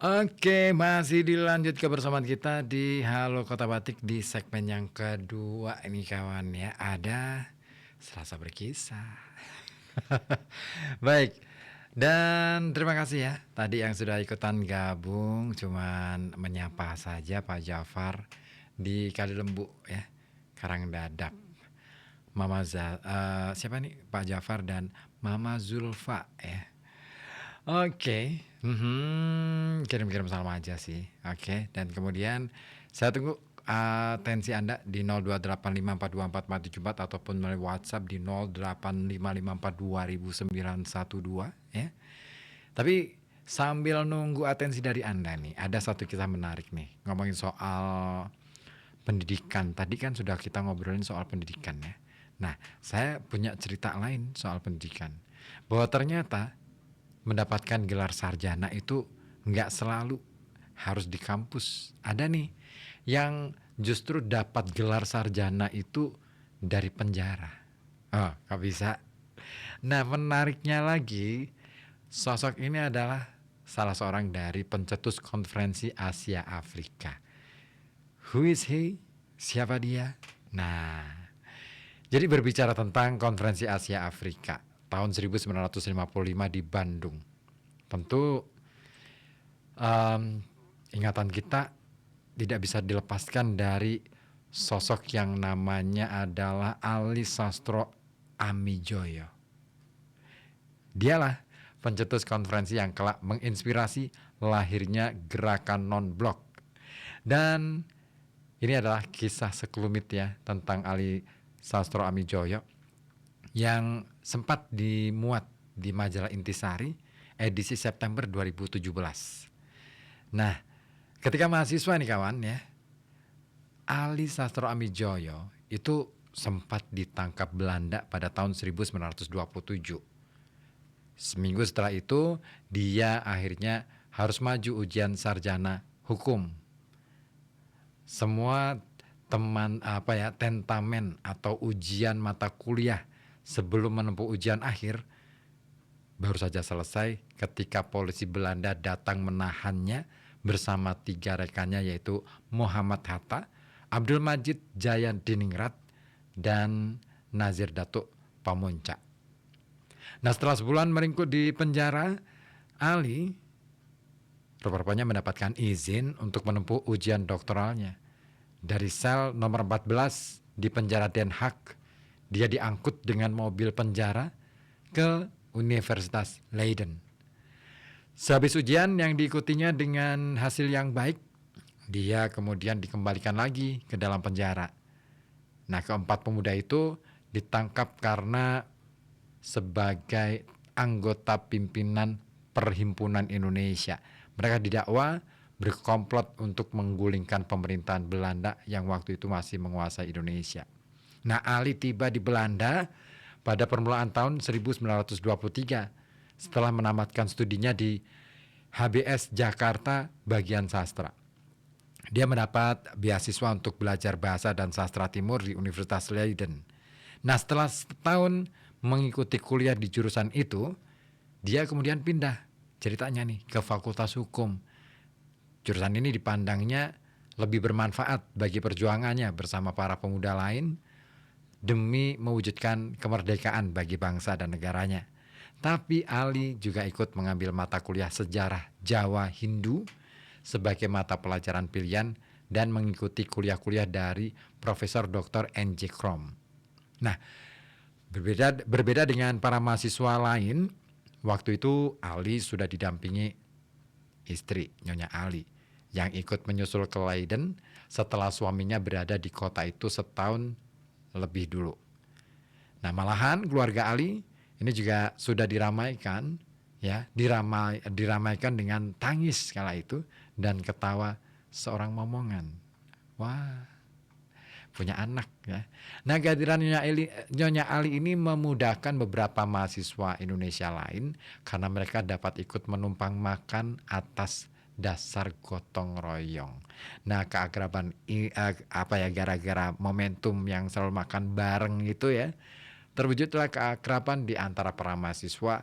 Oke, masih dilanjut kebersamaan kita di Halo Kota Batik di segmen yang kedua ini kawan ya. Ada Selasa Berkisah. Baik, dan terima kasih ya tadi yang sudah ikutan gabung. Cuman menyapa saja Pak Jafar di Kali Lembu ya, Karang Dadap. Siapa nih? Pak Jafar dan Mama Zulfa ya. Oke, kirim-kirim salam aja sih. Oke, dan kemudian saya tunggu atensi Anda di 0285424474 ataupun melalui WhatsApp di 0855420912 ya. Tapi sambil nunggu atensi dari Anda nih, ada satu kisah menarik nih. Ngomongin soal pendidikan. Tadi kan sudah kita ngobrolin soal pendidikan ya. Nah, saya punya cerita lain soal pendidikan. Bahwa ternyata mendapatkan gelar sarjana itu nggak selalu harus di kampus. Ada nih yang justru dapat gelar sarjana itu dari penjara. Oh, nggak bisa. Nah, menariknya lagi, sosok ini adalah salah seorang dari pencetus konferensi Asia Afrika. Who is he? Siapa dia? Nah, jadi berbicara tentang konferensi Asia Afrika tahun 1955 di Bandung. Tentu ingatan kita tidak bisa dilepaskan dari sosok yang namanya adalah Ali Sastro Amijoyo. Dialah pencetus konferensi yang kelak menginspirasi lahirnya gerakan non-blok. Dan ini adalah kisah sekelumit ya tentang Ali Sastro Amijoyo yang sempat dimuat di majalah Intisari edisi September 2017. Nah, ketika mahasiswa nih kawan ya, Ali Sastro Amijoyo itu sempat ditangkap Belanda pada tahun 1927. Seminggu setelah itu, dia akhirnya harus maju ujian sarjana hukum. Semua tentamen atau ujian mata kuliah sebelum menempuh ujian akhir baru saja selesai ketika polisi Belanda datang menahannya bersama 3 rekannya, yaitu Muhammad Hatta, Abdul Majid Jayadiningrat, dan Nazir Datuk Pamuntjak. Nah, setelah sebulan meringkuk di penjara, Ali rupanya mendapatkan izin untuk menempuh ujian doktoralnya. Dari sel nomor 14 di penjara Den Haag, dia diangkut dengan mobil penjara ke Universitas Leiden. Sehabis ujian yang diikutinya dengan hasil yang baik, dia kemudian dikembalikan lagi ke dalam penjara. Nah, keempat pemuda itu ditangkap karena sebagai anggota pimpinan Perhimpunan Indonesia. Mereka didakwa berkomplot untuk menggulingkan pemerintahan Belanda yang waktu itu masih menguasai Indonesia. Nah, Ali tiba di Belanda pada permulaan tahun 1923 setelah menamatkan studinya di HBS Jakarta bagian sastra. Dia mendapat beasiswa untuk belajar bahasa dan sastra timur di Universitas Leiden. Nah, setelah setahun mengikuti kuliah di jurusan itu, dia kemudian pindah ceritanya nih ke Fakultas Hukum. Jurusan ini dipandangnya lebih bermanfaat bagi perjuangannya bersama para pemuda lain demi mewujudkan kemerdekaan bagi bangsa dan negaranya. Tapi Ali juga ikut mengambil mata kuliah sejarah Jawa Hindu sebagai mata pelajaran pilihan dan mengikuti kuliah-kuliah dari Profesor Dr. N.J. Krom. Nah, berbeda dengan para mahasiswa lain, waktu itu Ali sudah didampingi istri, Nyonya Ali, yang ikut menyusul ke Leiden setelah suaminya berada di kota itu setahun lebih dulu. Nah, malahan keluarga Ali ini juga sudah diramaikan ya, diramaikan dengan tangis kala itu dan ketawa seorang momongan. Wah, punya anak ya. Nah, kehadiran Nyonya Ali ini memudahkan beberapa mahasiswa Indonesia lain karena mereka dapat ikut menumpang makan atas dasar gotong royong. Nah, keakraban gara-gara momentum yang selalu makan bareng itu ya, terwujudlah keakraban di antara para mahasiswa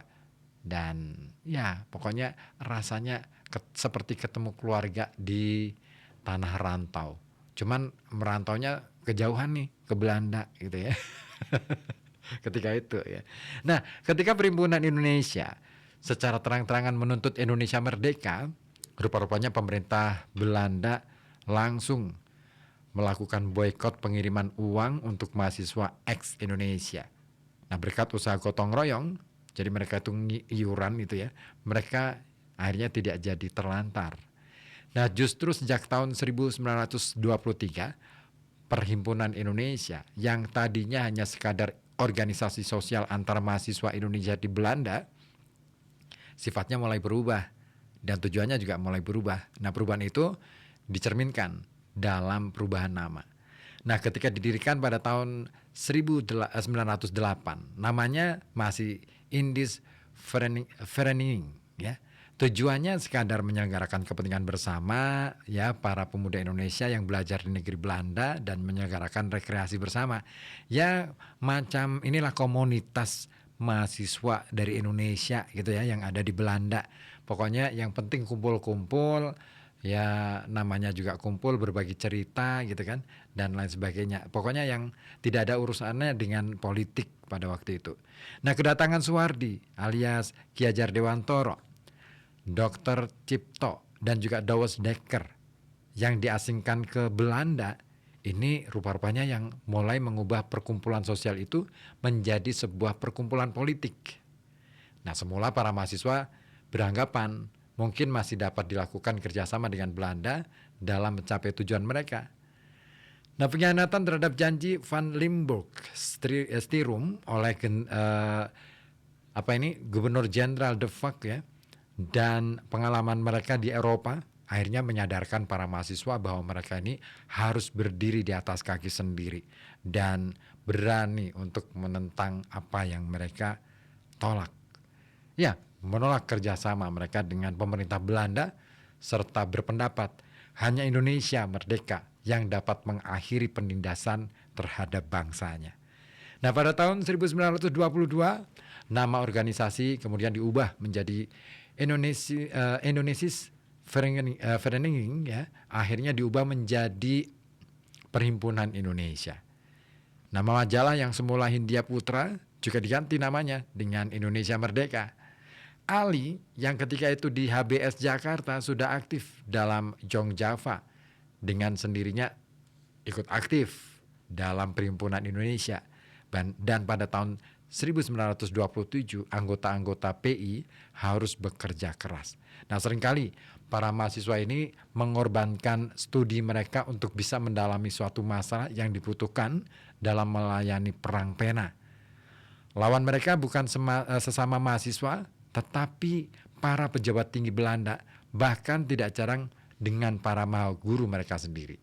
dan ya pokoknya rasanya seperti ketemu keluarga di tanah rantau. Cuman merantaunya kejauhan nih ke Belanda gitu ya. Ketika itu ya. Nah, ketika Perhimpunan Indonesia secara terang-terangan menuntut Indonesia merdeka, rupa-rupanya pemerintah Belanda langsung melakukan boikot pengiriman uang untuk mahasiswa ex-Indonesia. Nah, berkat usaha gotong royong, jadi mereka itu iuran itu ya, mereka akhirnya tidak jadi terlantar. Nah, justru sejak tahun 1923, Perhimpunan Indonesia yang tadinya hanya sekadar organisasi sosial antar mahasiswa Indonesia di Belanda, sifatnya mulai berubah dan tujuannya juga mulai berubah. Nah, perubahan itu dicerminkan dalam perubahan nama. Nah, ketika didirikan pada tahun 1908, namanya masih Indies Vereniging ya. Tujuannya sekadar menyelenggarakan kepentingan bersama ya para pemuda Indonesia yang belajar di negeri Belanda dan menyelenggarakan rekreasi bersama. Ya, macam inilah komunitas mahasiswa dari Indonesia gitu ya yang ada di Belanda. Pokoknya yang penting kumpul-kumpul, ya namanya juga kumpul berbagi cerita gitu kan dan lain sebagainya. Pokoknya yang tidak ada urusannya dengan politik pada waktu itu. Nah, kedatangan Suwardi alias Ki Hajar Dewantoro, Dr. Cipto dan juga Douwes Dekker yang diasingkan ke Belanda, ini rupa-rupanya yang mulai mengubah perkumpulan sosial itu menjadi sebuah perkumpulan politik. Nah, semula para mahasiswa beranggapan mungkin masih dapat dilakukan kerjasama dengan Belanda dalam mencapai tujuan mereka. Nah, pengkhianatan terhadap janji Van Limburg Stirum oleh Gubernur Jenderal De Valk ya, dan pengalaman mereka di Eropa akhirnya menyadarkan para mahasiswa bahwa mereka ini harus berdiri di atas kaki sendiri dan berani untuk menentang apa yang mereka tolak. Ya, menolak kerjasama mereka dengan pemerintah Belanda serta berpendapat hanya Indonesia merdeka yang dapat mengakhiri penindasan terhadap bangsanya. Nah, pada tahun 1922 nama organisasi kemudian diubah menjadi Indonesisch Vereniging ya, akhirnya diubah menjadi Perhimpunan Indonesia. Nama majalah yang semula Hindia Putra juga diganti namanya dengan Indonesia Merdeka. Ali yang ketika itu di HBS Jakarta sudah aktif dalam Jong Java, dengan sendirinya ikut aktif dalam Perhimpunan Indonesia. Dan pada tahun 1927 anggota-anggota PI harus bekerja keras. Nah, seringkali para mahasiswa ini mengorbankan studi mereka untuk bisa mendalami suatu masalah yang dibutuhkan dalam melayani perang pena. Lawan mereka bukan sesama mahasiswa, tetapi para pejabat tinggi Belanda, bahkan tidak jarang dengan para guru mereka sendiri.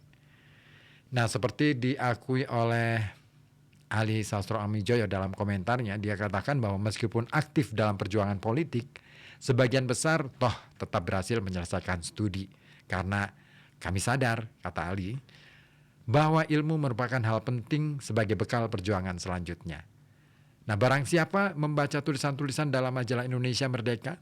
Nah, seperti diakui oleh Ali Sastroamidjojo dalam komentarnya, dia katakan bahwa meskipun aktif dalam perjuangan politik, sebagian besar toh tetap berhasil menyelesaikan studi. Karena kami sadar, kata Ali, bahwa ilmu merupakan hal penting sebagai bekal perjuangan selanjutnya. Nah, barang siapa membaca tulisan-tulisan dalam majalah Indonesia Merdeka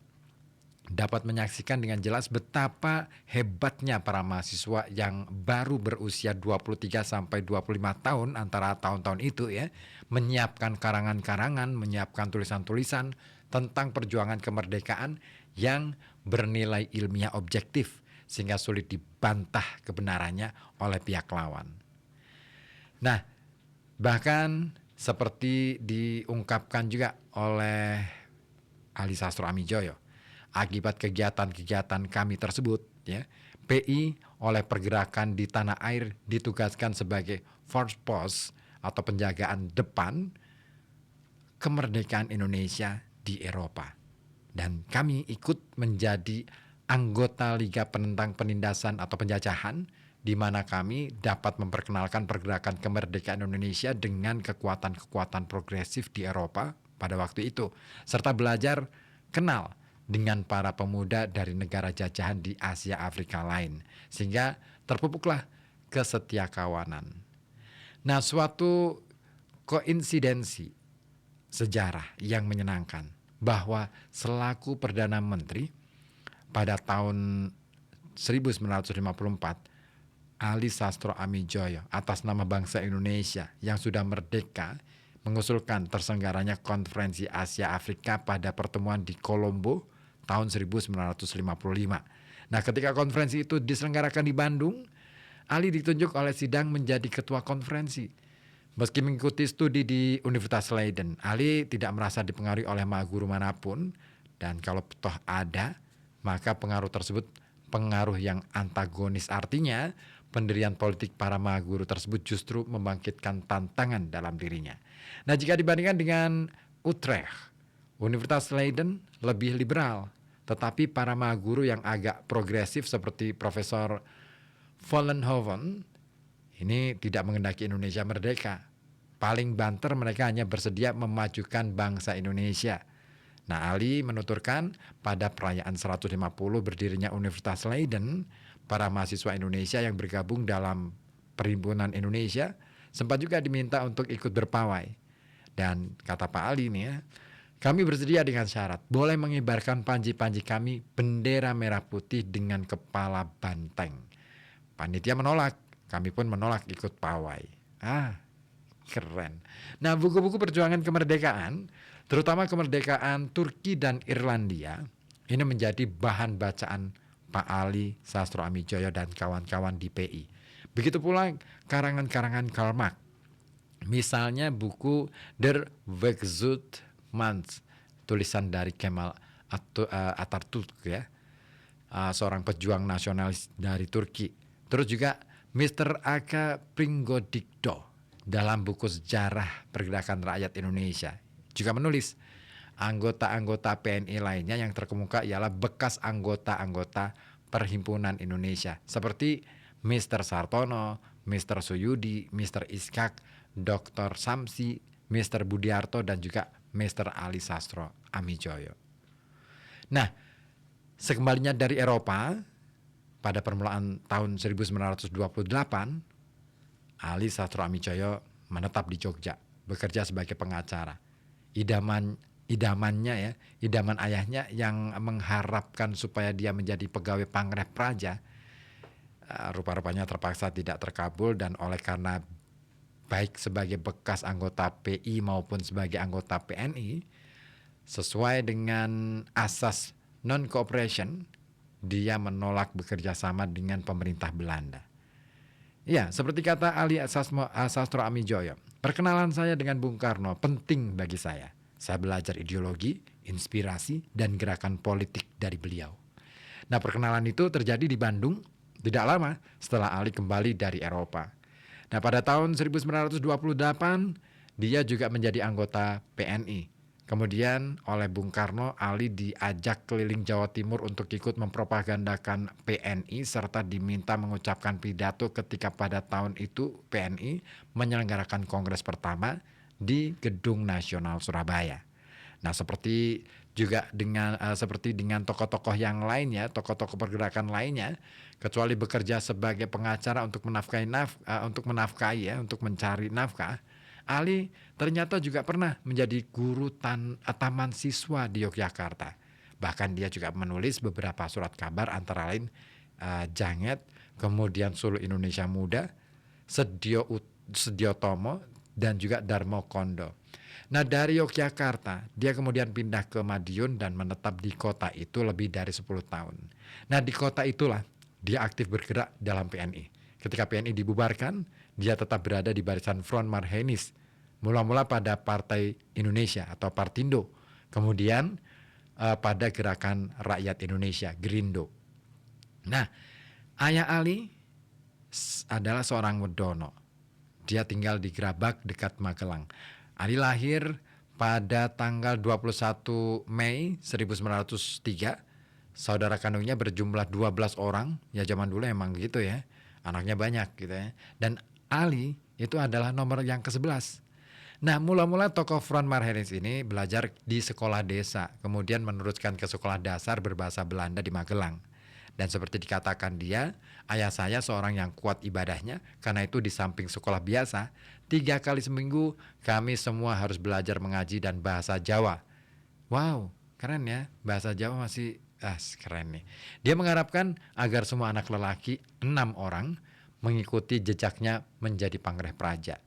dapat menyaksikan dengan jelas betapa hebatnya para mahasiswa yang baru berusia 23 sampai 25 tahun antara tahun-tahun itu ya, menyiapkan karangan-karangan, menyiapkan tulisan-tulisan tentang perjuangan kemerdekaan yang bernilai ilmiah objektif sehingga sulit dibantah kebenarannya oleh pihak lawan. Nah, bahkan seperti diungkapkan juga oleh Ali Sastroamidjojo, akibat kegiatan-kegiatan kami tersebut, ya, PI oleh pergerakan di tanah air ditugaskan sebagai force post atau penjagaan depan kemerdekaan Indonesia di Eropa. Dan kami ikut menjadi anggota Liga Penentang Penindasan atau Penjajahan, di mana kami dapat memperkenalkan pergerakan kemerdekaan Indonesia dengan kekuatan-kekuatan progresif di Eropa pada waktu itu, serta belajar kenal dengan para pemuda dari negara jajahan di Asia Afrika lain, sehingga terpupuklah kesetiakawanan. Nah, suatu koinsidensi sejarah yang menyenangkan bahwa selaku Perdana Menteri, pada tahun 1954, Ali Sastro Amijoyo atas nama bangsa Indonesia yang sudah merdeka mengusulkan terselenggaranya Konferensi Asia Afrika pada pertemuan di Kolombo tahun 1955. Nah, ketika konferensi itu diselenggarakan di Bandung, Ali ditunjuk oleh Sidang menjadi ketua konferensi. Meski mengikuti studi di Universitas Leiden, Ali tidak merasa dipengaruhi oleh guru manapun, dan kalau toh ada, maka pengaruh tersebut pengaruh yang antagonis, artinya pendirian politik para guru tersebut justru membangkitkan tantangan dalam dirinya. Nah, jika dibandingkan dengan Utrecht, Universitas Leiden lebih liberal, tetapi para guru yang agak progresif seperti Profesor Vollenhoven ini tidak menghendaki Indonesia merdeka. Paling banter mereka hanya bersedia memajukan bangsa Indonesia. Nah, Ali menuturkan pada perayaan 150 berdirinya Universitas Leiden, para mahasiswa Indonesia yang bergabung dalam Perhimpunan Indonesia sempat juga diminta untuk ikut berpawai. Dan kata Pak Ali nih ya, kami bersedia dengan syarat boleh mengibarkan panji-panji kami bendera merah putih dengan kepala banteng. Panitia menolak, kami pun menolak ikut pawai. Keren. Nah, buku-buku perjuangan kemerdekaan, terutama kemerdekaan Turki dan Irlandia, ini menjadi bahan bacaan Pak Ali Sastro Amijoyo dan kawan-kawan di PI. Begitu pula karangan-karangan Karl Marx. Misalnya buku Der Wegzuitmann, tulisan dari Kemal Atatürk ya, seorang pejuang nasionalis dari Turki. Terus juga Mr. Aka Pringgodikdo dalam buku Sejarah Pergerakan Rakyat Indonesia juga menulis anggota-anggota PNI lainnya yang terkemuka ialah bekas anggota-anggota Perhimpunan Indonesia seperti Mr. Sartono, Mr. Suyudi, Mr. Iskak, Dr. Samsi, Mr. Budiarto, dan juga Mr. Ali Sastro Amijoyo. Nah, sekembalinya dari Eropa pada permulaan tahun 1928, Ali Sastro Amijoyo menetap di Jogja, bekerja sebagai pengacara. Idaman ayahnya yang mengharapkan supaya dia menjadi pegawai Panggreh Praja, rupa-rupanya terpaksa tidak terkabul, dan oleh karena baik sebagai bekas anggota PI maupun sebagai anggota PNI, sesuai dengan asas non-cooperation, dia menolak bekerja sama dengan pemerintah Belanda. Ya, seperti kata Ali Sastro Amijoyo, perkenalan saya dengan Bung Karno penting bagi saya. Saya belajar ideologi, inspirasi, dan gerakan politik dari beliau. Nah, perkenalan itu terjadi di Bandung tidak lama setelah Ali kembali dari Eropa. Nah, pada tahun 1928, dia juga menjadi anggota PNI. Kemudian oleh Bung Karno, Ali diajak keliling Jawa Timur untuk ikut mempropagandakan PNI serta diminta mengucapkan pidato ketika pada tahun itu PNI menyelenggarakan kongres pertama di Gedung Nasional Surabaya. Nah, seperti dengan tokoh-tokoh yang lainnya, tokoh-tokoh pergerakan lainnya, kecuali bekerja sebagai pengacara untuk mencari nafkah, Ali ternyata juga pernah menjadi guru taman siswa di Yogyakarta. Bahkan dia juga menulis beberapa surat kabar, antara lain Janget, kemudian Suluh Indonesia Muda, Sediotomo, dan juga Darmo Kondo. Nah, dari Yogyakarta dia kemudian pindah ke Madiun dan menetap di kota itu lebih dari 10 tahun. Nah, di kota itulah dia aktif bergerak dalam PNI. Ketika PNI dibubarkan, dia tetap berada di barisan Front Marhenis, mula-mula pada Partai Indonesia atau Partindo, kemudian pada Gerakan Rakyat Indonesia, Gerindo. Nah, ayah Ali adalah seorang Wedono. Dia tinggal di Grabak dekat Magelang. Ali lahir pada tanggal 21 Mei 1903. Saudara kandungnya berjumlah 12 orang. Ya, zaman dulu emang gitu ya. Anaknya banyak gitu ya. Dan Ali itu adalah nomor yang ke-11. Nah, mula-mula tokoh Front Marhenis ini belajar di sekolah desa, kemudian meneruskan ke sekolah dasar berbahasa Belanda di Magelang. Dan seperti dikatakan dia, ayah saya seorang yang kuat ibadahnya, karena itu di samping sekolah biasa, 3 kali seminggu kami semua harus belajar mengaji dan bahasa Jawa. Wow, keren ya, bahasa Jawa masih Keren nih. Dia mengharapkan agar semua anak lelaki 6 orang mengikuti jejaknya menjadi panggreh praja.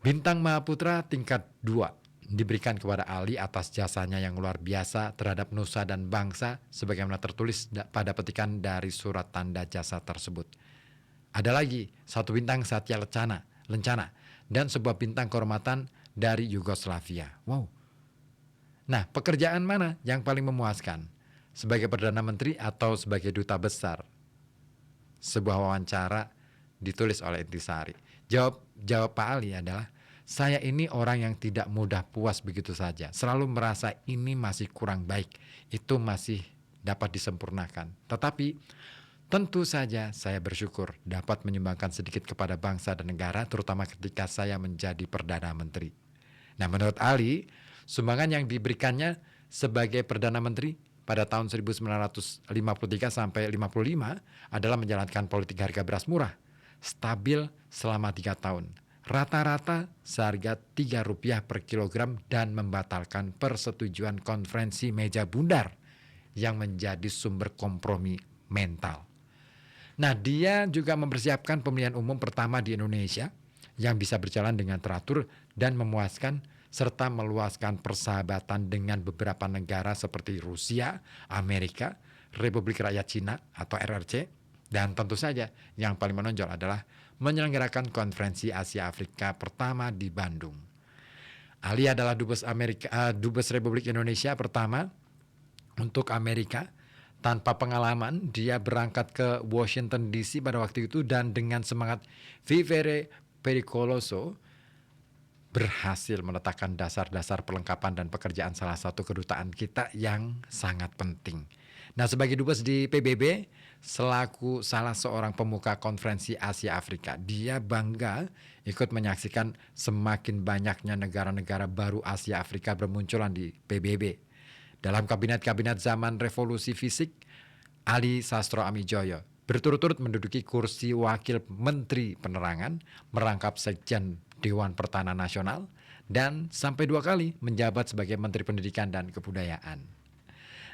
Bintang Mahaputra tingkat 2 diberikan kepada Ali atas jasanya yang luar biasa terhadap nusa dan bangsa sebagaimana tertulis pada petikan dari surat tanda jasa tersebut. Ada lagi 1 bintang Satya Lencana dan sebuah bintang kehormatan dari Yugoslavia. Wow. Nah, pekerjaan mana yang paling memuaskan? Sebagai Perdana Menteri atau sebagai Duta Besar? Sebuah wawancara ditulis oleh Intisari. Jawab Pak Ali adalah, saya ini orang yang tidak mudah puas begitu saja. Selalu merasa ini masih kurang baik. Itu masih dapat disempurnakan. Tetapi tentu saja saya bersyukur dapat menyumbangkan sedikit kepada bangsa dan negara, terutama ketika saya menjadi Perdana Menteri. Nah, menurut Ali, sumbangan yang diberikannya sebagai Perdana Menteri pada tahun 1953 sampai 55 adalah menjalankan politik harga beras murah, stabil selama 3 tahun. Rata-rata seharga Rp3 per kilogram dan membatalkan persetujuan konferensi meja bundar yang menjadi sumber kompromi mental. Nah, dia juga mempersiapkan pemilihan umum pertama di Indonesia yang bisa berjalan dengan teratur dan memuaskan, serta meluaskan persahabatan dengan beberapa negara seperti Rusia, Amerika, Republik Rakyat Cina atau RRC, dan tentu saja yang paling menonjol adalah menyelenggarakan konferensi Asia Afrika pertama di Bandung. Ali adalah Dubes Republik Indonesia pertama untuk Amerika. Tanpa pengalaman, dia berangkat ke Washington DC pada waktu itu dan dengan semangat vivere pericoloso berhasil meletakkan dasar-dasar perlengkapan dan pekerjaan salah satu kedutaan kita yang sangat penting. Nah, sebagai dubes di PBB, selaku salah seorang pemuka konferensi Asia Afrika, dia bangga ikut menyaksikan semakin banyaknya negara-negara baru Asia Afrika bermunculan di PBB. Dalam kabinet-kabinet zaman revolusi fisik, Ali Sastro Amijoyo berturut-turut menduduki kursi wakil menteri penerangan, merangkap sekjen Dewan Pertahanan Nasional, dan sampai 2 kali menjabat sebagai Menteri Pendidikan dan Kebudayaan.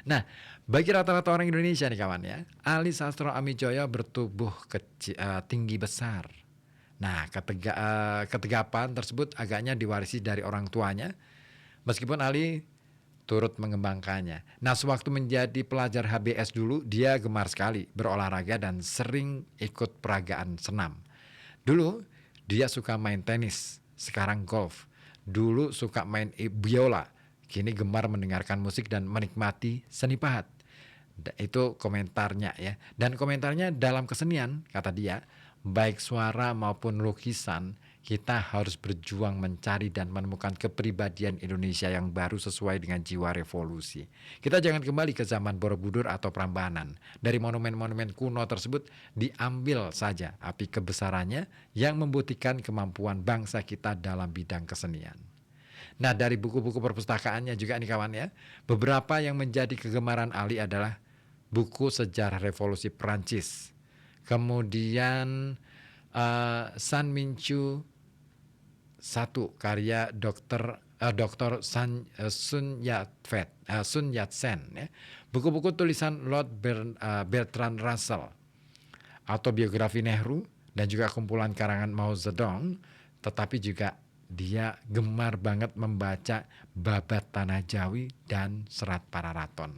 Nah, bagi rata-rata orang Indonesia nih kawan ya, Ali Sastro Amijoyo bertubuh tinggi besar. Nah, ketegapan tersebut agaknya diwarisi dari orang tuanya, meskipun Ali turut mengembangkannya. Nah, sewaktu menjadi pelajar HBS dulu, dia gemar sekali berolahraga dan sering ikut peragaan senam. Dulu dia suka main tenis, sekarang golf. Dulu suka main biola, kini gemar mendengarkan musik dan menikmati seni pahat. Itu komentarnya ya. Dan komentarnya dalam kesenian, kata dia, baik suara maupun lukisan, kita harus berjuang mencari dan menemukan kepribadian Indonesia yang baru sesuai dengan jiwa revolusi. Kita jangan kembali ke zaman Borobudur atau Prambanan. Dari monumen-monumen kuno tersebut diambil saja api kebesarannya yang membuktikan kemampuan bangsa kita dalam bidang kesenian. Nah, dari buku-buku perpustakaannya juga nih kawan ya, beberapa yang menjadi kegemaran Ali adalah buku sejarah revolusi Perancis. Kemudian San Minchu 1 karya Dr. Sun Yat-sen ya. Buku-buku tulisan Lord Bertrand Russell, autobiografi Nehru, dan juga kumpulan karangan Mao Zedong. Tetapi juga dia gemar banget membaca Babat Tanah Jawi dan Serat Pararaton.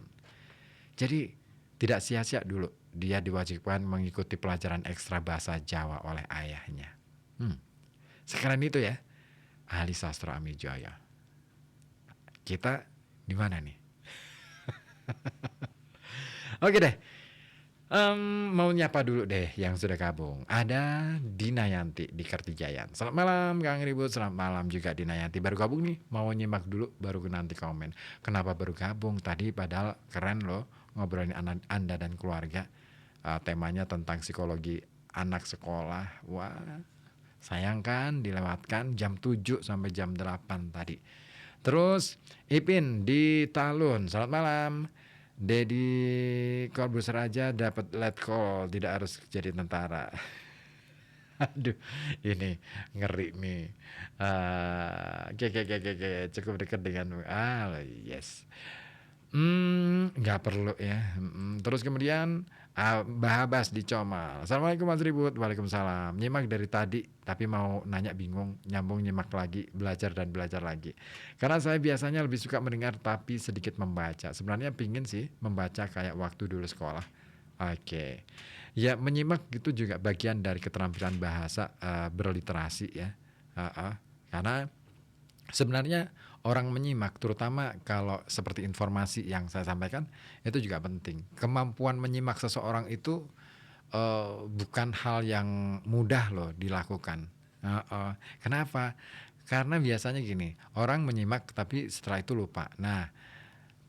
Jadi tidak sia-sia dulu dia diwajibkan mengikuti pelajaran ekstra bahasa Jawa oleh ayahnya. Sekarang itu ya, Ali Sastro Amijoyo. Kita di mana nih? Oke deh. Mau nyapa dulu deh yang sudah gabung. Ada Dina Yanti di Kertijayan. Selamat malam Kang Ribut, selamat malam juga Dina Yanti. Baru gabung nih, mau nyimak dulu baru nanti komen. Kenapa baru gabung? Tadi padahal keren loh ngobrolin Anda dan keluarga. Temanya tentang psikologi anak sekolah. Wah, sayang kan dilewatkan jam 7 sampai jam 8 tadi. Terus Ipin di Talun, selamat malam. Dedi Corbuzier aja dapat let call, tidak harus jadi tentara. Aduh, ini ngeri nih. Oke, cukup dekat dengan yes. Nggak perlu ya, terus kemudian, Mbah Abbas di Comal, "Assalamualaikum Mas Ribut." "Waalaikumsalam. Nyimak dari tadi, tapi mau nanya bingung, nyambung nyimak lagi, belajar dan belajar lagi. Karena saya biasanya lebih suka mendengar tapi sedikit membaca. Sebenarnya pingin sih membaca kayak waktu dulu sekolah." Oke. Ya menyimak itu juga bagian dari keterampilan bahasa, berliterasi ya, heeh. Karena sebenarnya orang menyimak, terutama kalau seperti informasi yang saya sampaikan, itu juga penting. Kemampuan menyimak seseorang itu, bukan hal yang mudah loh dilakukan, heeh. Kenapa? Karena biasanya gini, orang menyimak tapi setelah itu lupa. Nah,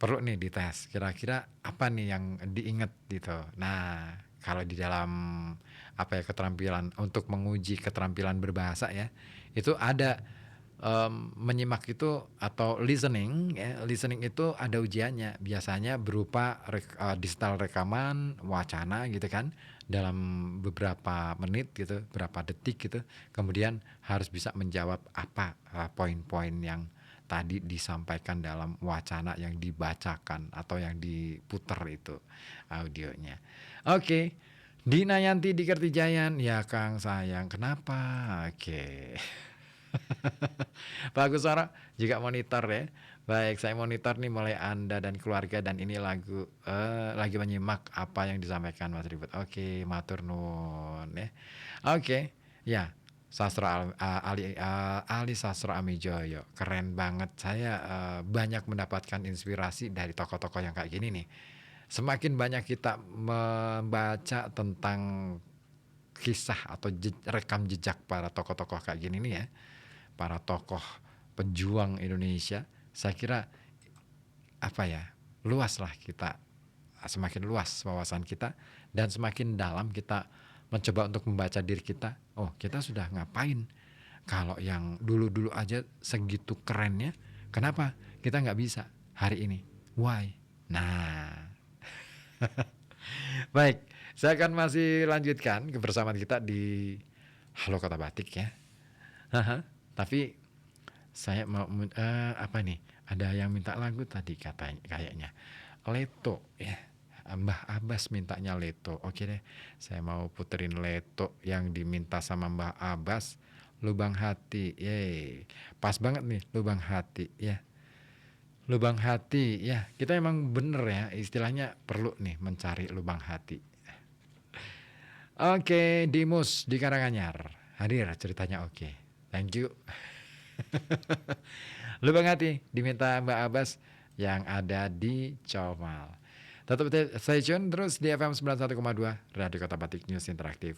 perlu nih dites, kira-kira apa nih yang diingat gitu. Nah, kalau di dalam apa ya, keterampilan untuk menguji keterampilan berbahasa ya, itu ada, menyimak itu atau listening ya, listening itu ada ujiannya. Biasanya berupa digital rekaman, wacana gitu kan, dalam beberapa menit gitu, berapa detik gitu. Kemudian harus bisa menjawab apa, poin-poin yang tadi disampaikan dalam wacana yang dibacakan atau yang diputar itu audionya. Oke, Dina Yanti di Kertijayan, "Ya Kang sayang, kenapa?" Oke. Pak Gusara juga monitor ya. Baik, saya monitor nih mulai Anda dan keluarga dan ini lagi menyimak apa yang disampaikan Mas Ribut. Oke, matur nuwun ya. Oke, ya Ali Sastra Amijoyo, keren banget. Saya, banyak mendapatkan inspirasi dari tokoh-tokoh yang kayak gini nih. Semakin banyak kita membaca tentang kisah atau rekam jejak para tokoh-tokoh kayak gini nih ya, para tokoh pejuang Indonesia, saya kira apa ya, luaslah kita, semakin luas wawasan kita dan semakin dalam kita mencoba untuk membaca diri kita. Oh, kita sudah ngapain? Kalau yang dulu-dulu aja segitu kerennya, kenapa kita nggak bisa hari ini? Why? Nah, baik, saya akan masih lanjutkan kebersamaan kita di Halo Kota Batik ya. Tapi saya mau apa nih, ada yang minta lagu tadi katanya kayaknya, Leto ya, Mbah Abbas mintanya Leto. Oke deh, saya mau puterin Leto yang diminta sama Mbah Abbas, Lubang Hati. Yeay, pas banget nih Lubang Hati ya. Lubang hati ya, kita emang bener ya istilahnya perlu nih mencari lubang hati. Oke, Dimus di Karanganyar hadir ceritanya. Oke, thank you. Lubang hati diminta Mbak Abbas yang ada di Comal. Tetap stay tune terus di FM 91,2 Radio Kota Batik News Interaktif.